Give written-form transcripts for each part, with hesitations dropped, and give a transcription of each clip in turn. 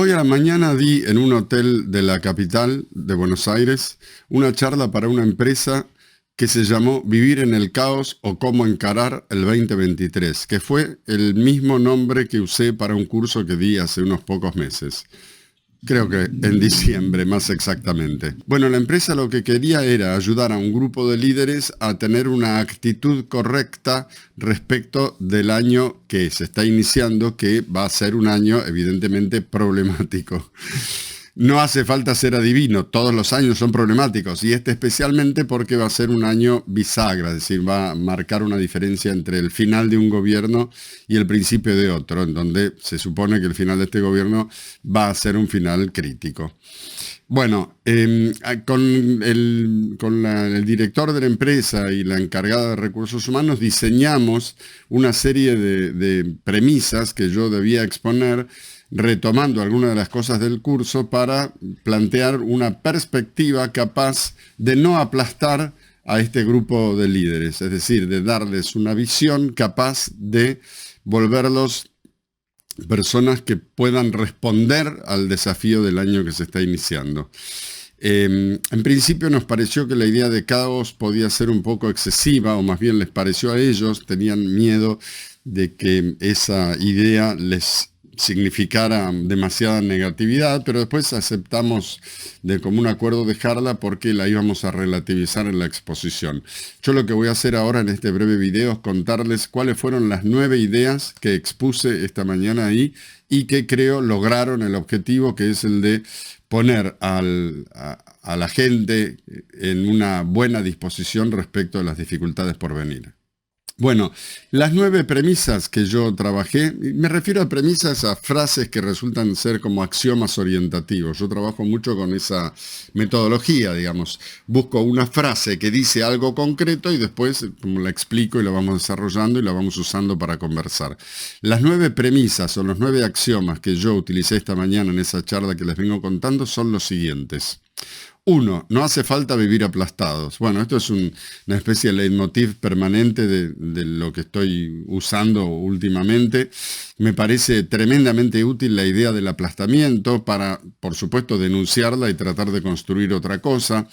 Hoy a la mañana di en un hotel de la capital de Buenos Aires una charla para una empresa que se llamó Vivir en el caos o cómo encarar el 2023, que fue el mismo nombre que usé para un curso que di hace unos pocos meses. Creo que en diciembre, más exactamente. Bueno, la empresa lo que quería era ayudar a un grupo de líderes a tener una actitud correcta respecto del año que se está iniciando, que va a ser un año evidentemente problemático. No hace falta ser adivino, todos los años son problemáticos y este especialmente porque va a ser un año bisagra, es decir, va a marcar una diferencia entre el final de un gobierno y el principio de otro, en donde se supone que el final de este gobierno va a ser un final crítico. Bueno, con el director de la empresa y la encargada de recursos humanos diseñamos una serie de premisas que yo debía exponer retomando algunas de las cosas del curso para plantear una perspectiva capaz de no aplastar a este grupo de líderes, es decir, de darles una visión capaz de volverlos personas que puedan responder al desafío del año que se está iniciando. En principio nos pareció que la idea de caos podía ser un poco excesiva, o más bien les pareció a ellos, tenían miedo de que esa idea les significara demasiada negatividad, pero después aceptamos de común acuerdo dejarla porque la íbamos a relativizar en la exposición. Yo lo que voy a hacer ahora en este breve video es contarles cuáles fueron las 9 ideas que expuse esta mañana ahí y que creo lograron el objetivo, que es el de poner a la gente en una buena disposición respecto a las dificultades por venir. Bueno, las 9 premisas que yo trabajé, me refiero a premisas, a frases que resultan ser como axiomas orientativos. Yo trabajo mucho con esa metodología, digamos. Busco una frase que dice algo concreto y después como la explico y la vamos desarrollando y la vamos usando para conversar. Las 9 premisas o los 9 axiomas que yo utilicé esta mañana en esa charla que les vengo contando son los siguientes. 1. No hace falta vivir aplastados. Bueno, esto es una especie de leitmotiv permanente de lo que estoy usando últimamente. Me parece tremendamente útil la idea del aplastamiento para, por supuesto, denunciarla y tratar de construir otra cosa.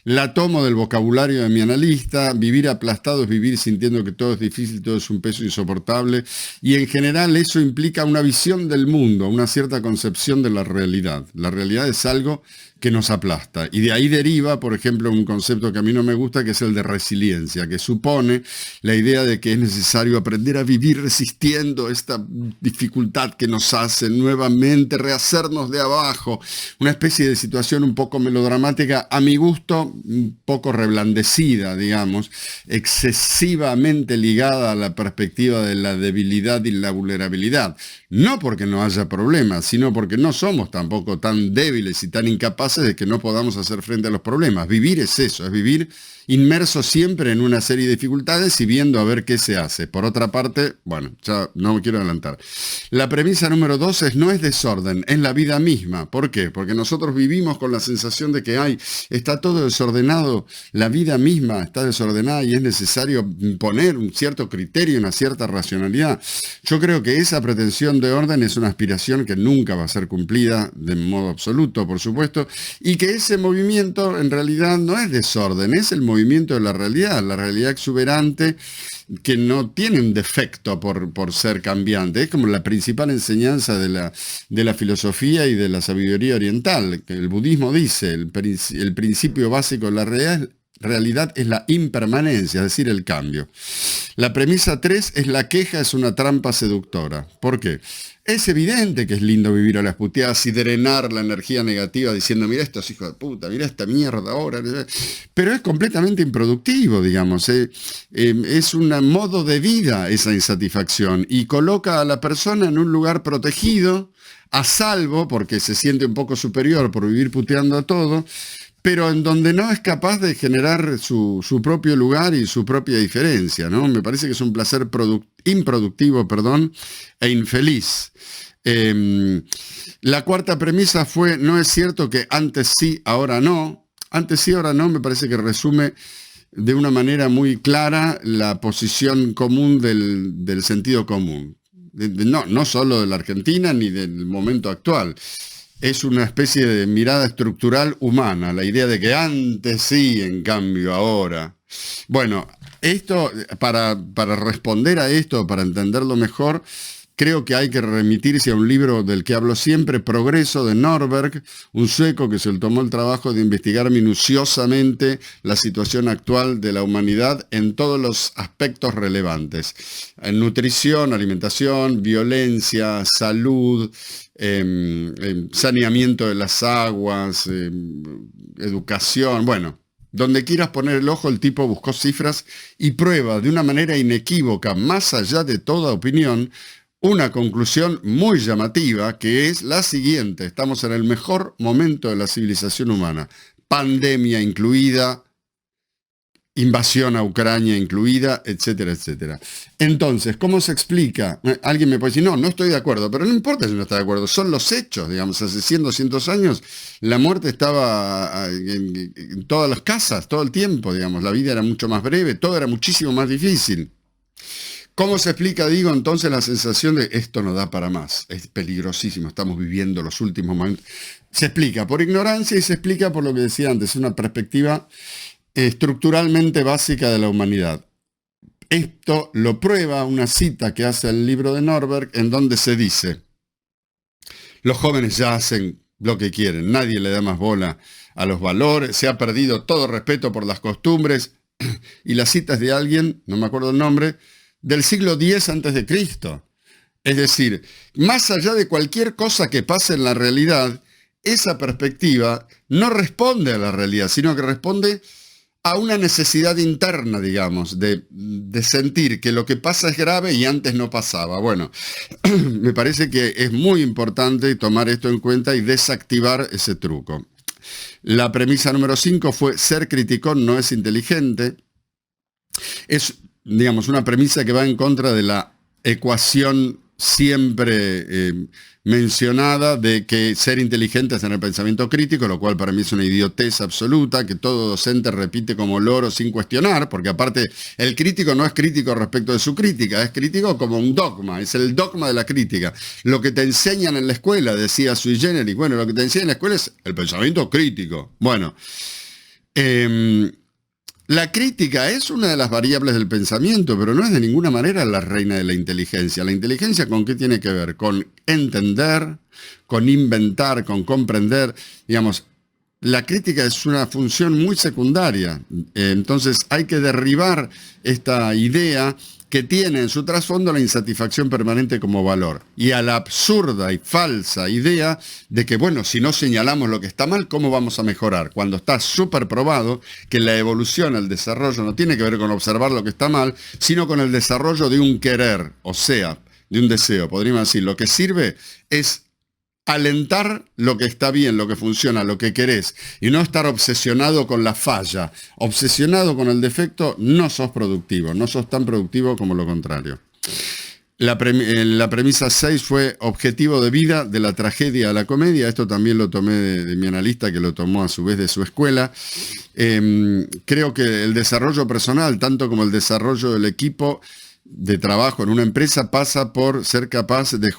La tomo del vocabulario de mi analista. Vivir aplastado es vivir sintiendo que todo es difícil, todo es un peso insoportable. Y en general eso implica una visión del mundo, una cierta concepción de la realidad. La realidad es algo que nos aplasta. Y de ahí deriva, por ejemplo, un concepto que a mí no me gusta, que es el de resiliencia, que supone la idea de que es necesario aprender a vivir resistiendo esta dificultad que nos hace nuevamente rehacernos de abajo. Una especie de situación un poco melodramática, a mi gusto, un poco reblandecida, digamos, excesivamente ligada a la perspectiva de la debilidad y la vulnerabilidad. No porque no haya problemas, sino porque no somos tampoco tan débiles y tan incapaces de que no podamos hacer frente a los problemas. Vivir es eso, es vivir inmerso siempre en una serie de dificultades y viendo a ver qué se hace. Por otra parte, bueno, ya no me quiero adelantar. La premisa número 2 no es desorden, es la vida misma. ¿Por qué? Porque nosotros vivimos con la sensación de que está todo desordenado, la vida misma está desordenada y es necesario poner un cierto criterio, una cierta racionalidad. Yo creo que esa pretensión de orden es una aspiración que nunca va a ser cumplida de modo absoluto, por supuesto, y que ese movimiento en realidad no es desorden, es el movimiento de la realidad exuberante que no tiene un defecto por ser cambiante. Es como la principal enseñanza de la filosofía y de la sabiduría oriental, que el budismo dice, el principio básico de la realidad es la impermanencia, es decir, el cambio. La premisa 3 es la queja es una trampa seductora. ¿Por qué? Es evidente que es lindo vivir a las puteadas y drenar la energía negativa diciendo, mira estos hijos de puta, mira esta mierda ahora. Pero es completamente improductivo, digamos. Es un modo de vida esa insatisfacción y coloca a la persona en un lugar protegido, a salvo, porque se siente un poco superior por vivir puteando a todo, pero en donde no es capaz de generar su propio lugar y su propia diferencia, ¿no? Me parece que es un placer improductivo, e infeliz. La cuarta premisa fue, no es cierto que antes sí, ahora no. Antes sí, ahora no, me parece que resume de una manera muy clara la posición común del sentido común. no solo de la Argentina ni del momento actual. Es una especie de mirada estructural humana, la idea de que antes sí, en cambio ahora. Bueno, esto, para responder a esto, para entenderlo mejor, creo que hay que remitirse a un libro del que hablo siempre, Progreso, de Norberg, un sueco que se tomó el trabajo de investigar minuciosamente la situación actual de la humanidad en todos los aspectos relevantes. En nutrición, alimentación, violencia, salud, saneamiento de las aguas, educación, bueno. Donde quieras poner el ojo, el tipo buscó cifras y prueba de una manera inequívoca, más allá de toda opinión, una conclusión muy llamativa, que es la siguiente: estamos en el mejor momento de la civilización humana, pandemia incluida, invasión a Ucrania incluida, etcétera, etcétera. Entonces, ¿cómo se explica? Alguien me puede decir, no estoy de acuerdo, pero no importa si no está de acuerdo, son los hechos, digamos, hace 100, 200 años la muerte estaba en todas las casas, todo el tiempo, digamos, la vida era mucho más breve, todo era muchísimo más difícil. ¿Cómo se explica, digo, entonces la sensación de esto no da para más, es peligrosísimo, estamos viviendo los últimos momentos? Se explica por ignorancia y se explica por lo que decía antes, una perspectiva estructuralmente básica de la humanidad. Esto lo prueba una cita que hace el libro de Norberg, en donde se dice: los jóvenes ya hacen lo que quieren, nadie le da más bola a los valores, se ha perdido todo respeto por las costumbres, y la cita es de alguien, no me acuerdo el nombre, del siglo X antes de Cristo. Es decir, más allá de cualquier cosa que pase en la realidad, esa perspectiva no responde a la realidad, sino que responde a una necesidad interna, digamos, de sentir que lo que pasa es grave y antes no pasaba. Bueno, me parece que es muy importante tomar esto en cuenta y desactivar ese truco. La premisa número 5 fue: ser criticón no es inteligente. Es, digamos, una premisa que va en contra de la ecuación siempre mencionada de que ser inteligente es tener pensamiento crítico, lo cual para mí es una idiotez absoluta, que todo docente repite como loro sin cuestionar, porque aparte el crítico no es crítico respecto de su crítica, es crítico como un dogma, es el dogma de la crítica. Lo que te enseñan en la escuela, decía Sui Generis, bueno, lo que te enseñan en la escuela es el pensamiento crítico. Bueno, la crítica es una de las variables del pensamiento, pero no es de ninguna manera la reina de la inteligencia. ¿La inteligencia con qué tiene que ver? Con entender, con inventar, con comprender. Digamos, la crítica es una función muy secundaria. Entonces hay que derribar esta idea que tiene en su trasfondo la insatisfacción permanente como valor, y a la absurda y falsa idea de que, bueno, si no señalamos lo que está mal, ¿cómo vamos a mejorar? Cuando está súper probado que la evolución, el desarrollo, no tiene que ver con observar lo que está mal, sino con el desarrollo de un querer, o sea, de un deseo. Podríamos decir, lo que sirve es alentar lo que está bien, lo que funciona, lo que querés, y no estar obsesionado con la falla. Obsesionado con el defecto, no sos productivo, no sos tan productivo como lo contrario. La premisa 6 fue objetivo de vida, de la tragedia a la comedia. Esto también lo tomé de mi analista, que lo tomó a su vez de su escuela. Creo que el desarrollo personal, tanto como el desarrollo del equipo de trabajo en una empresa, pasa por ser capaz de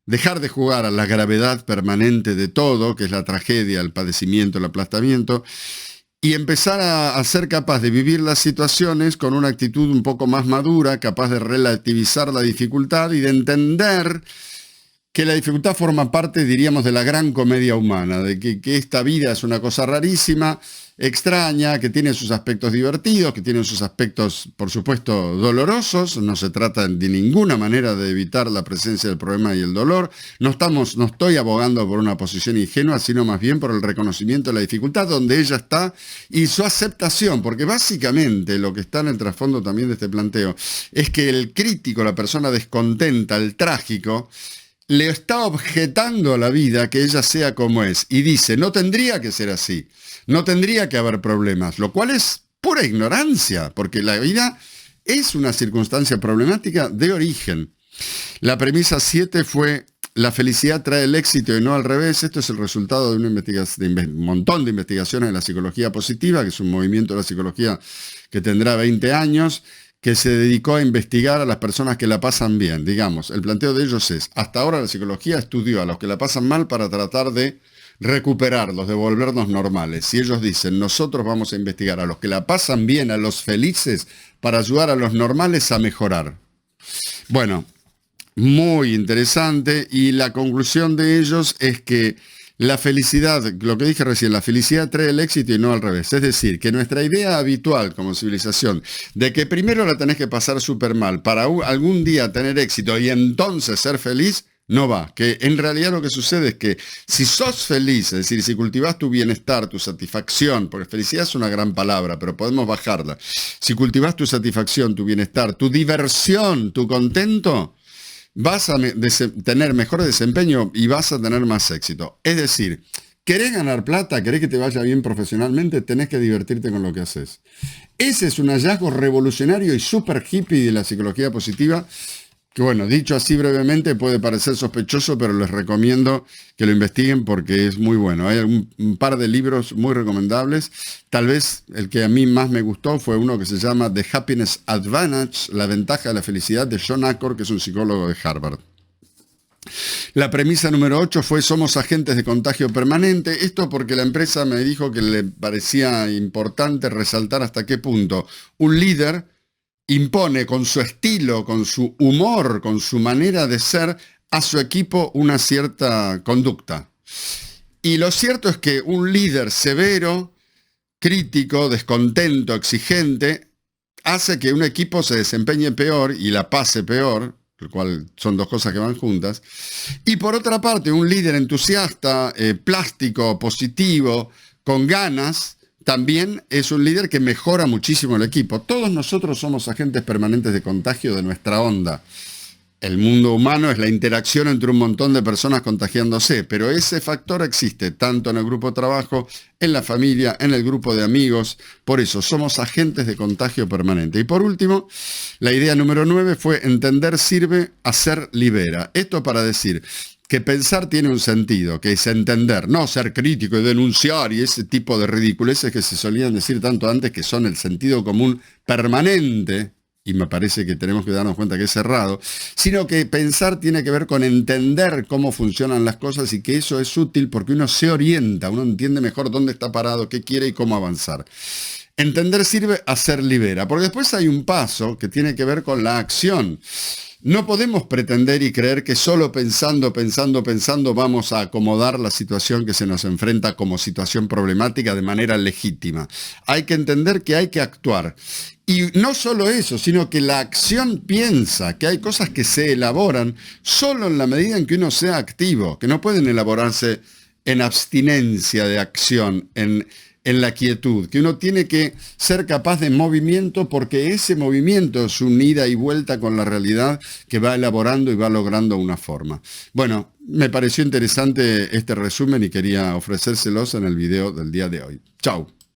dejar de jugar a la gravedad permanente de todo, que es la tragedia, el padecimiento, el aplastamiento, y empezar a ser capaz de vivir las situaciones con una actitud un poco más madura, capaz de relativizar la dificultad y de entender que la dificultad forma parte, diríamos, de la gran comedia humana, de que esta vida es una cosa rarísima, extraña, que tiene sus aspectos divertidos, que tiene sus aspectos, por supuesto, dolorosos. No se trata de ninguna manera de evitar la presencia del problema y el dolor. No estoy abogando por una posición ingenua, sino más bien por el reconocimiento de la dificultad donde ella está y su aceptación, porque básicamente lo que está en el trasfondo también de este planteo es que el crítico, la persona descontenta, el trágico, le está objetando a la vida que ella sea como es y dice, no tendría que ser así, no tendría que haber problemas, lo cual es pura ignorancia, porque la vida es una circunstancia problemática de origen. La premisa 7 fue: la felicidad trae el éxito y no al revés. Esto es el resultado de un montón de investigaciones de la psicología positiva, que es un movimiento de la psicología que tendrá 20 años, que se dedicó a investigar a las personas que la pasan bien. Digamos, el planteo de ellos es, hasta ahora la psicología estudió a los que la pasan mal para tratar de recuperarlos, de volvernos normales. Y ellos dicen, nosotros vamos a investigar a los que la pasan bien, a los felices, para ayudar a los normales a mejorar. Bueno, muy interesante, y la conclusión de ellos es que la felicidad, lo que dije recién, la felicidad trae el éxito y no al revés. Es decir, que nuestra idea habitual como civilización de que primero la tenés que pasar súper mal para algún día tener éxito y entonces ser feliz, no va. Que en realidad lo que sucede es que si sos feliz, es decir, si cultivás tu bienestar, tu satisfacción, porque felicidad es una gran palabra, pero podemos bajarla. Si cultivás tu satisfacción, tu bienestar, tu diversión, tu contento, vas a tener mejor desempeño y vas a tener más éxito. Es decir, ¿querés ganar plata? ¿Querés que te vaya bien profesionalmente? Tenés que divertirte con lo que haces. Ese es un hallazgo revolucionario y súper hippie de la psicología positiva, que bueno, dicho así brevemente puede parecer sospechoso, pero les recomiendo que lo investiguen porque es muy bueno. Hay un par de libros muy recomendables. Tal vez el que a mí más me gustó fue uno que se llama The Happiness Advantage, la ventaja de la felicidad, de John Achor, que es un psicólogo de Harvard. La premisa número 8 fue somos agentes de contagio permanente. Esto porque la empresa me dijo que le parecía importante resaltar hasta qué punto un líder impone con su estilo, con su humor, con su manera de ser, a su equipo una cierta conducta. Y lo cierto es que un líder severo, crítico, descontento, exigente, hace que un equipo se desempeñe peor y la pase peor, lo cual son dos cosas que van juntas. Y por otra parte, un líder entusiasta, plástico, positivo, con ganas, también es un líder que mejora muchísimo el equipo. Todos nosotros somos agentes permanentes de contagio de nuestra onda. El mundo humano es la interacción entre un montón de personas contagiándose, pero ese factor existe tanto en el grupo de trabajo, en la familia, en el grupo de amigos. Por eso somos agentes de contagio permanente. Y por último, la idea número 9 fue entender sirve, hacer libera. Esto para decir que pensar tiene un sentido, que es entender, no ser crítico y denunciar y ese tipo de ridiculeces que se solían decir tanto antes, que son el sentido común permanente, y me parece que tenemos que darnos cuenta que es errado, sino que pensar tiene que ver con entender cómo funcionan las cosas y que eso es útil porque uno se orienta, uno entiende mejor dónde está parado, qué quiere y cómo avanzar. Entender sirve, hacer libera, porque después hay un paso que tiene que ver con la acción. No podemos pretender y creer que solo pensando vamos a acomodar la situación que se nos enfrenta como situación problemática de manera legítima. Hay que entender que hay que actuar. Y no solo eso, sino que la acción piensa que hay cosas que se elaboran solo en la medida en que uno sea activo, que no pueden elaborarse en abstinencia de acción, en la quietud, que uno tiene que ser capaz de movimiento porque ese movimiento es un ida y vuelta con la realidad que va elaborando y va logrando una forma. Bueno, me pareció interesante este resumen y quería ofrecérselos en el video del día de hoy. Chau.